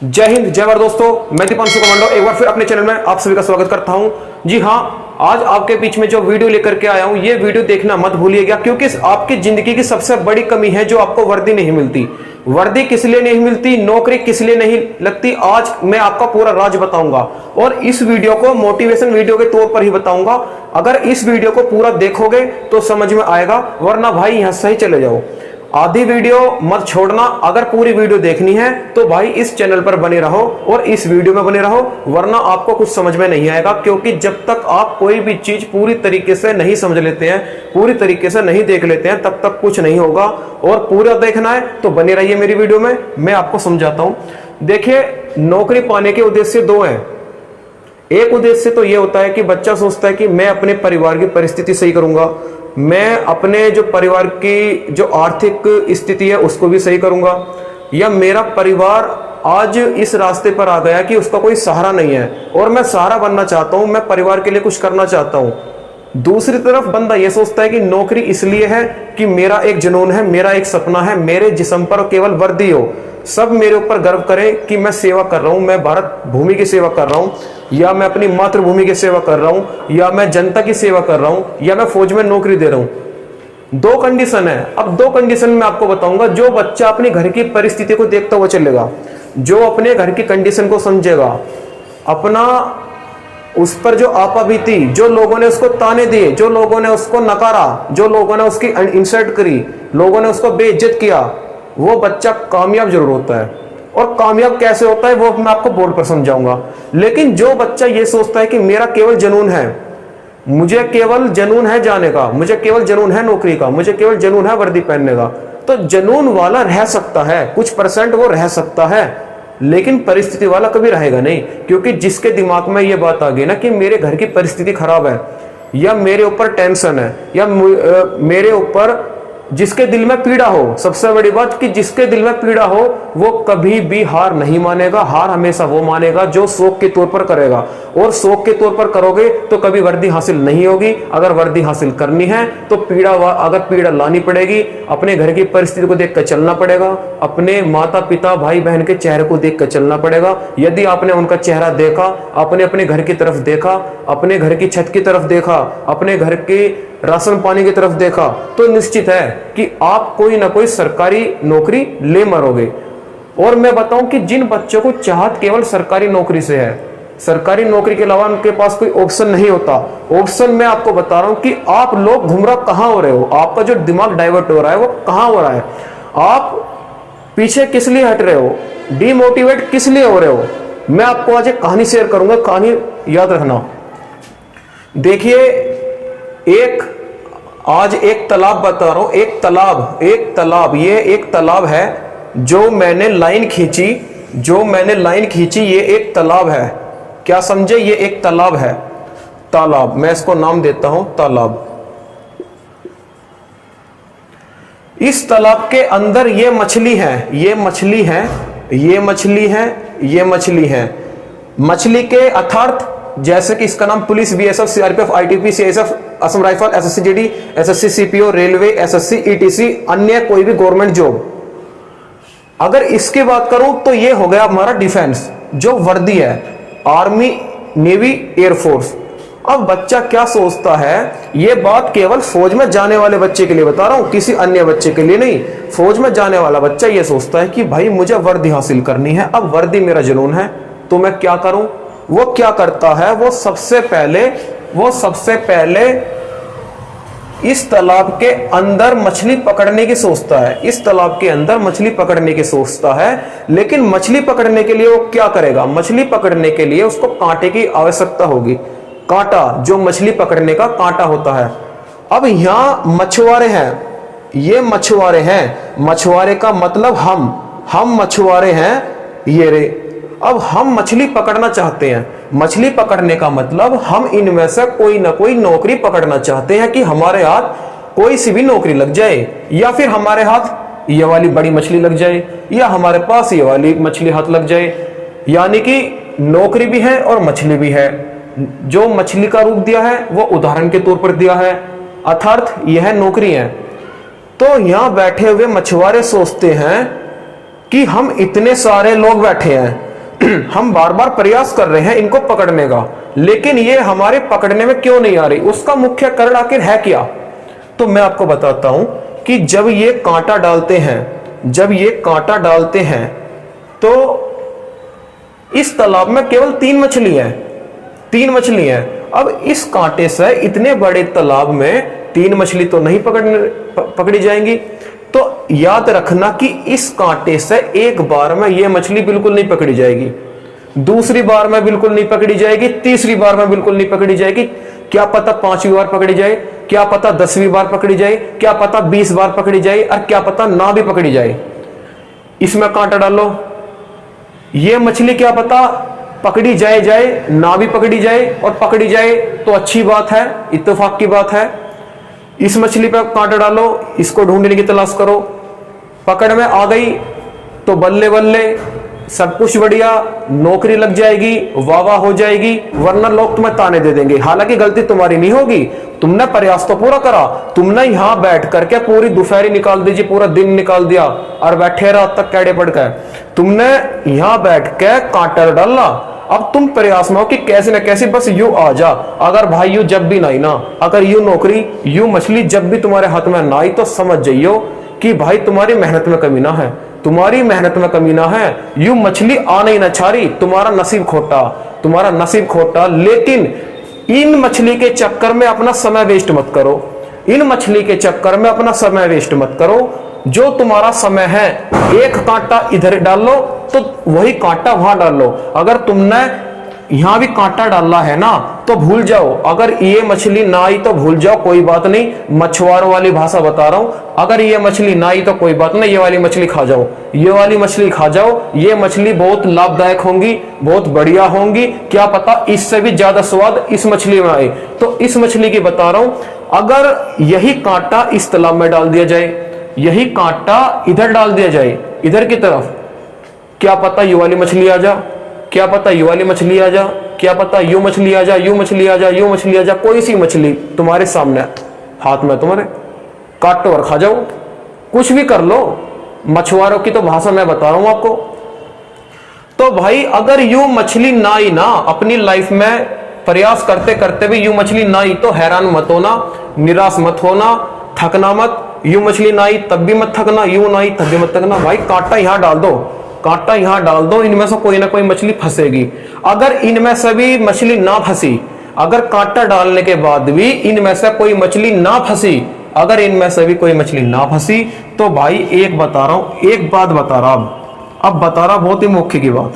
जय हिंद जय भारत दोस्तों, मैं दीपांशु कमांडो एक बार फिर अपने चैनल में आप सभी का स्वागत करता हूं। जी हाँ, आज आपके बीच में जो वीडियो लेकर के आया हूं, ये वीडियो देखना मत भूलिएगा, क्योंकि आपकी जिंदगी की सबसे बड़ी कमी है जो आपको वर्दी नहीं मिलती। वर्दी किस लिए नहीं मिलती, नौकरी किस लिए नहीं लगती, आज मैं आपका पूरा राज बताऊंगा और इस वीडियो को मोटिवेशन वीडियो के तौर पर ही बताऊंगा। अगर इस वीडियो को पूरा देखोगे तो समझ में आएगा, वरना भाई यहां से ही चले जाओ। आधी वीडियो मत छोड़ना, अगर पूरी वीडियो देखनी है तो भाई इस चैनल पर बने रहो और इस वीडियो में बने रहो, वरना आपको कुछ समझ में नहीं आएगा। क्योंकि जब तक आप कोई भी चीज पूरी तरीके से नहीं समझ लेते हैं, पूरी तरीके से नहीं देख लेते हैं, तब तक कुछ नहीं होगा। और पूरा देखना है तो बने रहिए मेरी वीडियो में, मैं आपको समझाता हूं। देखिए, नौकरी पाने के उद्देश्य दो हैं। एक उद्देश्य तो यह होता है कि बच्चा सोचता है कि मैं अपने परिवार की परिस्थिति सही करूंगा, मैं अपने जो परिवार की जो आर्थिक स्थिति है उसको भी सही करूंगा, या मेरा परिवार आज इस रास्ते पर आ गया कि उसका कोई सहारा नहीं है और मैं सहारा बनना चाहता हूं, मैं परिवार के लिए कुछ करना चाहता हूं। दूसरी तरफ बंदा यह सोचता है कि नौकरी इसलिए है कि मेरा एक जुनून है, मेरा एक सपना है, मेरे जिस्म पर केवल वर्दी हो, सब मेरे ऊपर गर्व करें कि मैं सेवा कर रहा हूं, मैं भारत भूमि की सेवा कर रहा हूं, या मैं अपनी मातृभूमि की सेवा कर रहा हूं, या मैं जनता की सेवा कर रहा हूं, या मैं फौज में नौकरी दे रहा हूं। दो कंडीशन है। अब दो कंडीशन मैं आपको बताऊंगा। जो बच्चा अपने घर की परिस्थिति को देखता हुआ चलेगा, जो अपने घर की कंडीशन को समझेगा, अपना उस पर जो आपा बीती, जो लोगों ने उसको ताने दिए, जो लोगों ने उसको नकारा, जो लोगों ने उसकी इंसल्ट करी, लोगों ने उसको बेइज्जत किया, वो बच्चा कामयाब जरूर होता है। और कामयाब कैसे होता है वो मैं आपको बोर्ड पर समझाऊंगा। लेकिन जो बच्चा ये सोचता है कि मेरा केवल जुनून है, मुझे केवल जुनून है जाने का, मुझे केवल जुनून है नौकरी का, मुझे केवल जुनून है वर्दी पहनने का, तो जुनून वाला रह सकता है, कुछ परसेंट वो रह सकता है, लेकिन परिस्थिति वाला कभी रहेगा नहीं। क्योंकि जिसके दिमाग में ये बात आ गई ना कि मेरे घर की परिस्थिति खराब है, या मेरे ऊपर टेंशन है, या मेरे ऊपर, जिसके दिल में पीड़ा हो, सबसे बड़ी बात कि जिसके दिल में पीड़ा हो वो कभी भी हार नहीं मानेगा। हार हमेशा वो मानेगा जो शौक के तौर पर करेगा, और शौक के तौर पर करोगे तो कभी वर्दी हासिल नहीं होगी। अगर वर्दी हासिल करनी है तो अगर पीड़ा लानी पड़ेगी, अपने घर की परिस्थिति को देख कर चलना पड़ेगा, अपने माता पिता भाई बहन के चेहरे को देख कर चलना पड़ेगा। यदि आपने उनका चेहरा देखा, अपने घर की तरफ देखा, अपने घर की छत की तरफ देखा, अपने घर के राशन पानी की तरफ देखा, तो निश्चित है कि आप कोई ना कोई सरकारी नौकरी ले मरोगे। और मैं बताऊं कि जिन बच्चों को चाहत केवल सरकारी नौकरी से है, सरकारी नौकरी के अलावा उनके पास कोई ऑप्शन नहीं होता। ऑप्शन मैं आपको बता रहा हूं कि आप लोग गुमराह कहां हो रहे हो, आपका जो दिमाग डाइवर्ट हो रहा है वो कहां हो रहा है, आप पीछे किस लिए हट रहे हो, डिमोटिवेट किस लिए हो रहे हो। मैं आपको आज एक कहानी शेयर करूंगा, कहानी याद रखना। देखिए, आज एक तालाब बता रहा हूं, एक तालाब, ये एक तालाब है जो मैंने लाइन खींची, ये एक तालाब है। क्या समझे, ये एक तालाब है, तालाब, मैं इसको नाम देता हूं तालाब। इस तालाब के अंदर ये मछली है। मछली के अर्थात जैसे कि इसका नाम police, BSF, CRPF, ITB, CSF, Assam rifle, SSC GD, SSC CPO, railway, SSC etc, अन्य कोई भी गवर्नमेंट जॉब। अगर इसकी बात करूं तो ये हो गया हमारा डिफेंस, जो वर्दी है, आर्मी, नेवी, एयरफोर्स। अब बच्चा क्या सोचता है, ये बात केवल फौज में जाने वाले बच्चे के लिए बता रहा हूं, किसी अन्य बच्चे के लिए नहीं। फौज में जाने वाला बच्चा ये सोचता है कि भाई मुझे वर्दी हासिल करनी है, अब वर्दी मेरा जुनून है, तो मैं क्या करूं। वो क्या करता है, वो सबसे पहले इस तालाब के अंदर मछली पकड़ने की सोचता है। लेकिन मछली पकड़ने के लिए वो क्या करेगा, मछली पकड़ने के लिए उसको कांटे की आवश्यकता होगी। कांटा, जो मछली पकड़ने का कांटा होता है। अब यहां मछुआरे हैं, ये मछुआरे हैं, मछुआरे का मतलब हम मछुआरे हैं, ये रे। अब हम मछली पकड़ना चाहते हैं, मछली पकड़ने का मतलब हम इनमें से कोई ना कोई नौकरी पकड़ना चाहते हैं कि हमारे हाथ कोई सी भी नौकरी लग जाए, या फिर हमारे हाथ ये वाली बड़ी मछली लग जाए, या हमारे पास ये वाली मछली हाथ लग जाए। यानी कि नौकरी भी है और मछली भी है। जो मछली का रूप दिया है वो उदाहरण के तौर पर दिया है, अर्थात यह नौकरी है। तो यहां बैठे हुए मछुआरे सोचते हैं कि हम इतने सारे लोग बैठे हैं, हम बार बार प्रयास कर रहे हैं इनको पकड़ने का, लेकिन ये हमारे पकड़ने में क्यों नहीं आ रही, उसका मुख्य कारण आखिर है क्या? तो मैं आपको बताता हूं कि जब ये कांटा डालते हैं तो इस तालाब में केवल 3 मछली हैं। अब इस कांटे से इतने बड़े तालाब में 3 मछली तो नहीं पकड़ी जाएंगी। तो याद रखना कि इस कांटे से एक बार में ये मछली बिल्कुल नहीं पकड़ी जाएगी, दूसरी बार में बिल्कुल नहीं पकड़ी जाएगी, तीसरी बार में बिल्कुल नहीं पकड़ी जाएगी। क्या पता 5वीं बार पकड़ी जाए, क्या पता 10वीं बार पकड़ी जाए, क्या पता 20 बार पकड़ी जाए, और क्या पता ना भी पकड़ी जाए। इसमें कांटा डालो, ये मछली क्या पता पकड़ी जाए ना भी पकड़ी जाए, और पकड़ी जाए तो अच्छी बात है, इत्तेफाक की बात है। इस मछली पर कांटा डालो, इसको ढूंढने की तलाश करो, पकड़ में आ गई तो बल्ले बल्ले, सब कुछ बढ़िया, नौकरी लग जाएगी, वाह हो जाएगी, वरना लोग तुम्हें ताने दे देंगे। हालांकि गलती तुम्हारी नहीं होगी, तुमने प्रयास तो पूरा करा, तुमने यहां बैठ करके पूरी दोपहरी निकाल दीजिए, पूरा दिन निकाल दिया और बैठे रात तक कैडे पड़ गए, तुमने यहां बैठ के कांटा डाला। अब तुम प्रयास में हो कि कैसे न कैसे बस यू आ जा। अगर भाई यू जब भी नहीं ना, अगर यू नौकरी, यू मछली जब भी तुम्हारे हाथ में ना आई, तो समझ जाइयो कि भाई तुम्हारी मेहनत में कमी ना है, तुम्हारी मेहनत में कमी ना है। यू मछली आ नहीं ना छारी, तुम्हारा नसीब खोटा। लेकिन इन मछली के चक्कर में अपना समय वेस्ट मत करो, इन मछली के चक्कर में अपना समय वेस्ट मत करो। जो तुम्हारा समय है, एक कांटा इधर डालो तो वही कांटा वहां डालो। अगर तुमने यहां भी कांटा डाला है ना तो भूल जाओ, अगर ये मछली ना आई तो भूल जाओ, कोई बात नहीं, मछुआरों वाली भाषा बता रहा हूं। अगर ये मछली ना आई तो कोई बात नहीं, ये वाली मछली खा जाओ, ये वाली मछली खा जाओ। ये मछली बहुत लाभदायक होंगी, बहुत बढ़िया होंगी, क्या पता इससे भी ज्यादा स्वाद इस मछली में आए। तो इस मछली की बता रहा हूं, अगर यही कांटा इस तालाब में डाल दिया जाए, यही कांटा इधर डाल दिया जाए, इधर की तरफ, क्या पता यू वाली मछली आ जा, क्या पता यू वाली मछली आ जा, क्या पता यू मछली आ जा, यू मछली आ जा, यू मछली आ जा, कोई सी मछली तुम्हारे सामने हाथ में तुम्हारे, काटो और खा जाओ, कुछ भी कर लो। मछुआरों की तो भाषा मैं बता रहा हूं आपको। तो भाई अगर यू मछली ना आई ना, अपनी लाइफ में प्रयास करते करते भी यू मछली ना आई, तो हैरान मत होना, निराश मत होना, थकना मत। यू मछली ना आई तब भी मत थकना, यू ना आई तब भी मत थकना। भाई कांटा यहां डाल दो, कांटा यहां डाल दो, इनमें से कोई ना कोई मछली फंसेगी। अगर इनमें से भी मछली ना फंसी, अगर कांटा डालने के बाद भी इनमें से कोई मछली ना फंसी, अगर इनमें से भी कोई मछली ना फंसी, तो भाई एक बता रहा हूं, एक बात बता रहा, अब बता रहा बहुत ही मुख्य की बात।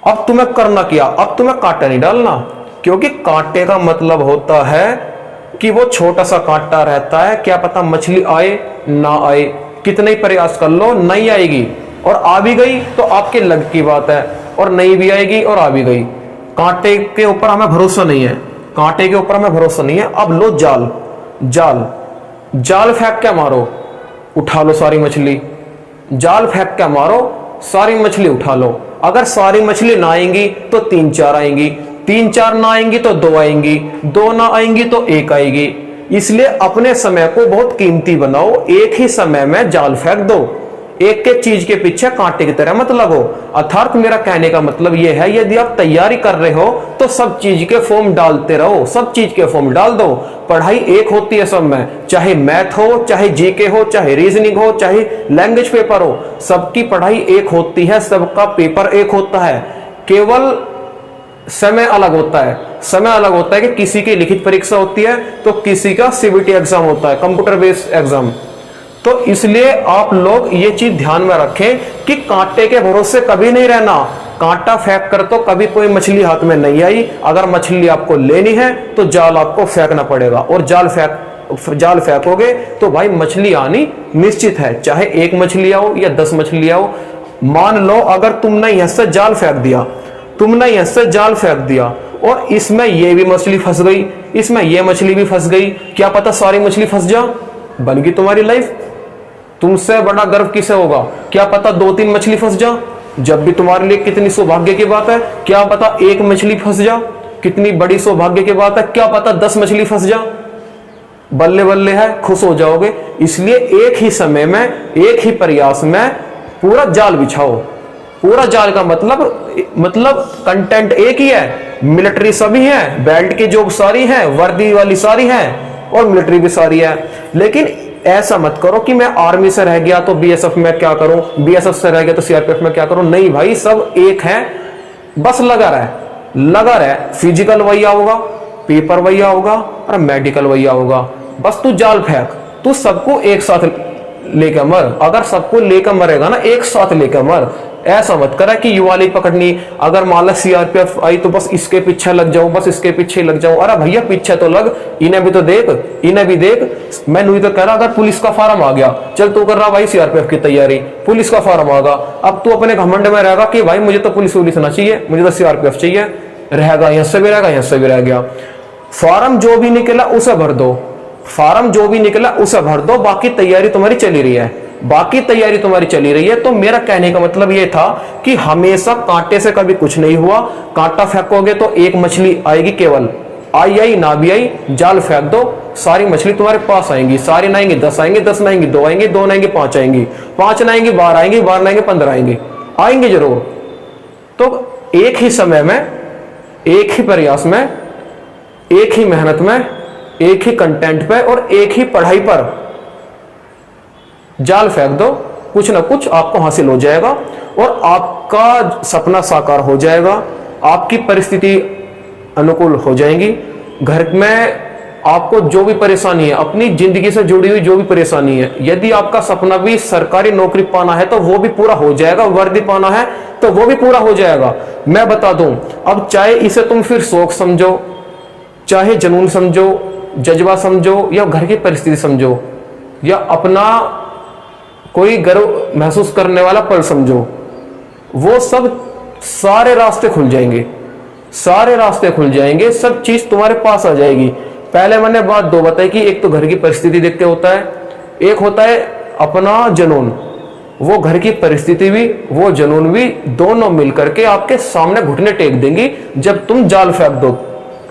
अब तुम्हें करना क्या, अब तुम्हें कांटा नहीं डालना, क्योंकि कांटे का मतलब होता है कि वो छोटा सा कांटा रहता है, क्या पता मछली आए ना आए, कितने ही प्रयास कर लो नहीं आएगी, और आ भी गई तो आपके लग की बात है, और नहीं भी आएगी और आ भी गई। कांटे के ऊपर हमें भरोसा नहीं है, कांटे के ऊपर हमें भरोसा नहीं है। अब लो जाल, जाल जाल फेंक के मारो, उठा लो सारी मछली, जाल फेंक के मारो, सारी मछली उठा लो। अगर सारी मछली ना आएंगी तो 3-4 आएंगी, 3-4 ना आएंगी तो 2 आएंगी, 2 ना आएंगी तो 1 आएगी। इसलिए अपने समय को बहुत कीमती बनाओ, एक ही समय में जाल फेंक दो, एक एक चीज के पीछे कांटे की तरह मत लगो। अर्थात मेरा कहने का मतलब यह है, यदि आप तैयारी कर रहे हो तो सब चीज के फॉर्म डालते रहो, सब चीज के फॉर्म डाल दो। पढ़ाई एक होती है सब में, चाहे मैथ हो, चाहे जीके हो, चाहे रीजनिंग हो, चाहे लैंग्वेज पेपर हो, सबकी पढ़ाई एक होती है, सबका पेपर एक होता है, केवल समय अलग होता है। समय अलग होता है कि किसी की लिखित परीक्षा होती है तो किसी का सीबीटी एग्जाम होता है, कंप्यूटर बेस्ड एग्जाम। तो इसलिए आप लोग ये चीज ध्यान में रखें कि कांटे के भरोसे कभी नहीं रहना। कांटा फेंक कर तो कभी कोई मछली हाथ में नहीं आई, अगर मछली आपको लेनी है तो जाल आपको फेंकना पड़ेगा, और जाल फेंकोगे तो भाई मछली आनी निश्चित है, चाहे 1 मछली आओ या 10 मछली आओ। मान लो अगर तुमने यहां से जाल फेंक दिया, तुमने यहां से जाल फेंक दिया और इसमें ये भी मछली फंस गई, इसमें ये मछली भी फंस गई, क्या पता सारी मछली फंस जा, बन गई तुम्हारी लाइफ। तुमसे बड़ा गर्व किसे होगा, क्या पता 2-3 मछली फंस जा, जब भी तुम्हारे लिए कितनी सौभाग्य की बात है। क्या पता 1 मछली फंस जा, कितनी बड़ी सौभाग्य की बात है। क्या पता 10 मछली फंस जा, बल्ले बल्ले है, खुश हो जाओगे। इसलिए एक ही समय में, एक ही प्रयास में पूरा जाल बिछाओ, पूरा जाल का मतलब कंटेंट एक ही है, मिलिट्री सभी है, बेल्ट की जॉब सारी है, वर्दी वाली सारी है और मिलिट्री भी सारी है। लेकिन ऐसा मत करो कि मैं आर्मी से रह गया तो बीएसएफ में क्या करूं, बीएसएफ से रह गया तो सीआरपीएफ में क्या करूं। नहीं भाई, सब एक है, बस लगा रहे। फिजिकल वही होगा, पेपर वही होगा और मेडिकल वही होगा। बस तू जाल फेंक, तू सबको एक साथ लेकर मर। अगर सबको लेकर मरेगा ना, एक साथ लेकर मर। ऐसा मत करा कि युवा लीग पकड़नी, अगर मान लो सीआरपीएफ आई तो बस इसके पीछे लग जाऊं, बस इसके पीछे लग जाऊं। अरे भैया पीछे तो लग, इन्हें भी तो देख, इन्हें भी देख। मैं नहीं तो कह रहा, अगर पुलिस का फार्म आ गया, चल तू कर रहा भाई सीआरपीएफ की तैयारी, पुलिस का फार्म आ गया, अब तू अपने घमंड में रहेगा कि भाई मुझे तो पुलिस ना चाहिए, मुझे तो सीआरपीएफ चाहिए, रहेगा यहां से भी रहेगा, यहां से भी रह गया। फॉर्म जो भी निकला उसे भर दो, फॉर्म जो भी निकला उसे भर दो, बाकी तैयारी तुम्हारी चली रही है, बाकी तैयारी तुम्हारी चली रही है। तो मेरा कहने का मतलब यह था कि हमेशा कांटे से कभी कुछ नहीं हुआ। कांटा फेंकोगे तो एक मछली आएगी, केवल आई ना भी आई, जाल फेंक दो, सारी मछली तुम्हारे पास आएंगी। सारी ना आएंगी 10 आएंगी, 10 ना आएंगी 2 आएंगी, 2 ना आएंगी 5 आएंगी, 5 ना आएंगी 12 आएंगी, 12 ना आएंगे 15 आएंगे, आएंगे जरूर। तो एक ही समय में, एक ही प्रयास में, एक ही मेहनत में, एक ही कंटेंट पे और एक ही पढ़ाई पर जाल फेंक दो, कुछ ना कुछ आपको हासिल हो जाएगा और आपका सपना साकार हो जाएगा। आपकी परिस्थिति अनुकूल हो जाएंगी। घर में आपको जो भी परेशानी है, अपनी जिंदगी से जुड़ी हुई जो भी परेशानी है, यदि आपका सपना भी सरकारी नौकरी पाना है तो वो भी पूरा हो जाएगा, वर्दी पाना है तो वो भी पूरा हो जाएगा। मैं बता दूं, अब चाहे इसे तुम फिर शौक समझो, चाहे जुनून समझो, जज्बा समझो, या घर की परिस्थिति समझो, या अपना कोई गर्व महसूस करने वाला पल समझो, वो सब सारे रास्ते खुल जाएंगे, सारे रास्ते खुल जाएंगे, सब चीज तुम्हारे पास आ जाएगी। पहले मैंने बात दो बताई कि एक तो घर की परिस्थिति देख के होता है, एक होता है अपना जुनून। वो घर की परिस्थिति भी, वो जुनून भी, दोनों मिलकर के आपके सामने घुटने टेक देंगी जब तुम जाल फेंक दो,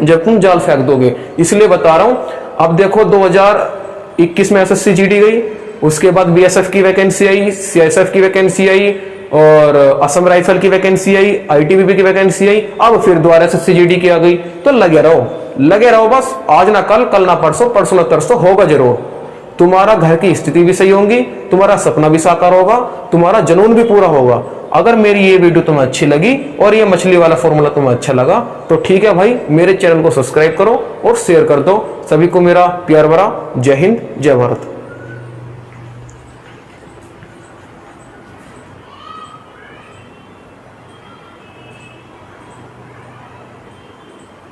जब तुम जाल फेंक दोगे। इसलिए बता रहा हूं, अब देखो 2021 में एसएससी जीडी गई, उसके बाद बीएसएफ की वैकेंसी आई, सीआईएसएफ की वैकेंसी आई और असम राइफल की वैकेंसी आई, आईटीबीपी की वैकेंसी आई, अब फिर दोबारा एसएससी जीडी की आ गई। तो लगे रहो बस, आज ना कल, कल ना परसों, परसों ना तरसों, होगा जरूर। तुम्हारा घर की स्थिति भी सही होगी, तुम्हारा सपना भी साकार होगा, तुम्हारा जुनून भी पूरा होगा। अगर मेरी ये वीडियो तुम्हें अच्छी लगी और ये मछली वाला फॉर्मूला तुम्हें अच्छा लगा तो ठीक है भाई, मेरे चैनल को सब्सक्राइब करो और शेयर कर दो। सभी को मेरा प्यार भरा जय हिंद, जय भारत।